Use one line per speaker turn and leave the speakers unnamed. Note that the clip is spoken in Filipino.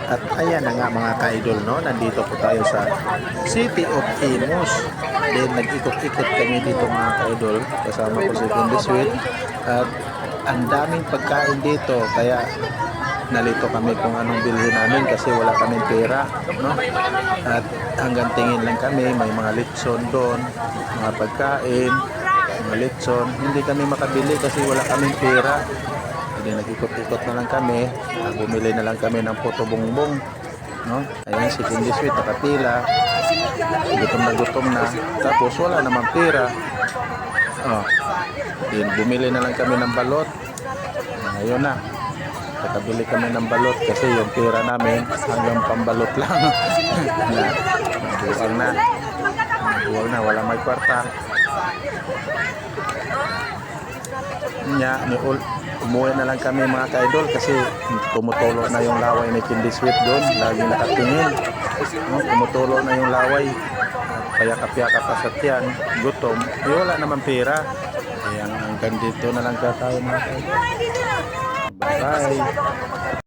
At ayan na nga mga ka-idol, no? Nandito po tayo sa City of Imus. Then nag-ikot-ikot kami dito mga ka-idol. Kasama ko si Kundi Sweet. At ang daming pagkain dito. Kaya nalito kami kung anong bilhin namin kasi wala kaming pera, no? At hanggang tingin lang kami, may mga litson doon, mga pagkain, mga litson. Hindi kami makabili kasi wala kaming pera. Hindi, nag-ikot-ikot na lang kami. Bumili na lang kami ng puto bongbong, no? Ayan si Kundi Sweet nakapila. Gutom na. Tapos wala namang pera. Oh. Then, bumili na lang kami ng balot. Ngayon na. Nakabili kami ng balot kasi yung pera namin hanggang pambalot lang. Buwal na, wala may kwarta. Umuwi na lang kami mga ka-idol kasi tumutulo na yung laway ni Kundi Sweet doon. Lagi nakatingin, no? Tumutulo na yung laway. Kaya kapya-kapya pa sa tiyan, gutom. Wala naman pera. Ayan, hanggang dito na lang tayo mga ka-idol. Bye-bye.